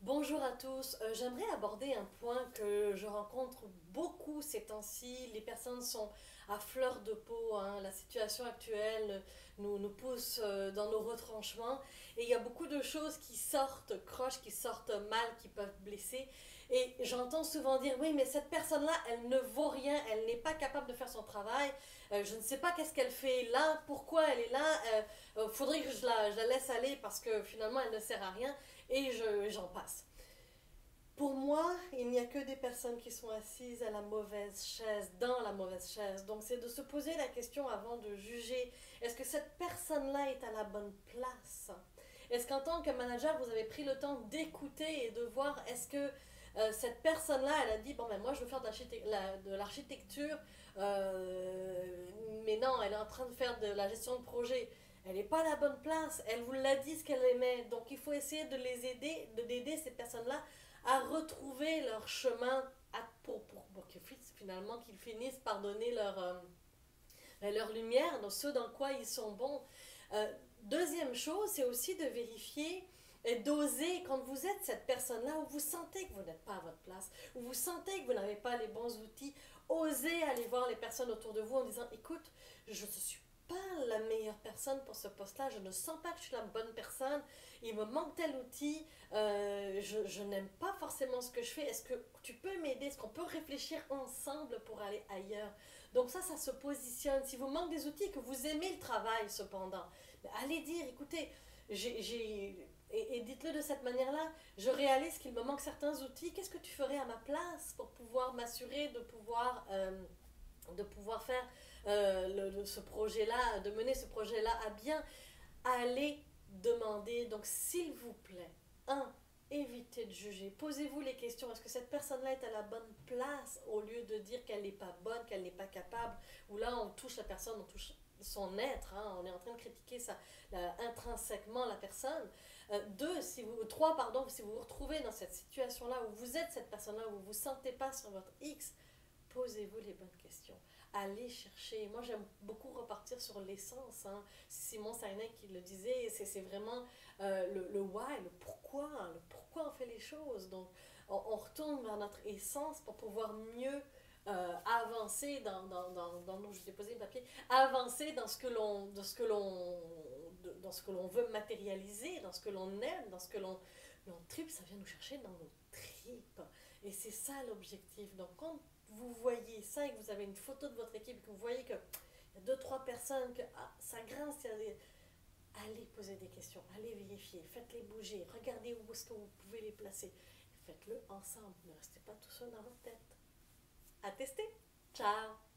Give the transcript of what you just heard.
Bonjour à tous. J'aimerais aborder un point que je rencontre beaucoup ces temps-ci. Les personnes sont à fleur de peau, hein. La situation actuelle nous pousse dans nos retranchements et il y a beaucoup de choses qui sortent croches, qui sortent mal, qui peuvent blesser. Et j'entends souvent dire, oui, mais cette personne-là, elle ne vaut rien, elle n'est pas capable de faire son travail. Je ne sais pas qu'est-ce qu'elle fait là, pourquoi elle est là. Faudrait que je la laisse aller parce que finalement, elle ne sert à rien et j'en passe. Pour moi, il n'y a que des personnes qui sont assises à la mauvaise chaise, dans la mauvaise chaise. Donc c'est de se poser la question avant de juger, est-ce que cette personne-là est à la bonne place? Est-ce qu'en tant que manager, vous avez pris le temps d'écouter et de voir, est-ce que cette personne-là, elle a dit, bon ben moi je veux faire de l'architecture, mais non, elle est en train de faire de la gestion de projet. Elle n'est pas à la bonne place, elle vous l'a dit ce qu'elle aimait. Donc il faut essayer de les aider, d'aider ces personnes-là à retrouver leur chemin pour que finalement qu'ils finissent par donner leur lumière dans ce dans quoi ils sont bons. Deuxième chose, c'est aussi de vérifier et d'oser quand vous êtes cette personne-là où vous sentez que vous n'êtes pas à votre place, où vous sentez que vous n'avez pas les bons outils, osez aller voir les personnes autour de vous en disant, écoute, je ne suis pas la meilleure personne pour ce poste-là, je ne sens pas que je suis la bonne personne, il me manque tel outil, je n'aime pas forcément ce que je fais, est-ce que tu peux m'aider, est-ce qu'on peut réfléchir ensemble pour aller ailleurs? Donc ça se positionne. Si vous manquez des outils et que vous aimez le travail cependant, allez dire, écoutez, et dites-le de cette manière-là, je réalise qu'il me manque certains outils, qu'est-ce que tu ferais à ma place pour pouvoir m'assurer de pouvoir faire ce projet-là, de mener ce projet-là à bien? Allez demander, donc s'il vous plaît, un, évitez de juger. Posez-vous les questions. Est-ce que cette personne-là est à la bonne place au lieu de dire qu'elle n'est pas bonne, qu'elle n'est pas capable? Ou là, on touche la personne, on touche son être. Hein, on est en train de critiquer intrinsèquement la personne. Trois, pardon, si vous vous retrouvez dans cette situation-là où vous êtes cette personne-là, où vous ne vous sentez pas sur votre X, posez-vous les bonnes questions. Allez chercher. Moi, j'aime beaucoup repartir sur l'essence. Hein. Simon Sinek qui le disait, c'est vraiment le why, le pourquoi on fait les choses. Donc, on retourne vers notre essence pour pouvoir mieux avancer dans nos, je t'ai posé le papier, avancer dans ce que l'on veut matérialiser, dans ce que l'on aime, dans ce que l'on tripe, ça vient nous chercher dans nos tripes. Et c'est ça l'objectif. Donc, quand vous voyez ça et que vous avez une photo de votre équipe, que vous voyez qu'il y a deux, trois personnes, que ça grince, allez poser des questions, allez vérifier, faites-les bouger, regardez où est-ce que vous pouvez les placer. Faites-le ensemble, ne restez pas tout seul dans votre tête. À tester. Ciao!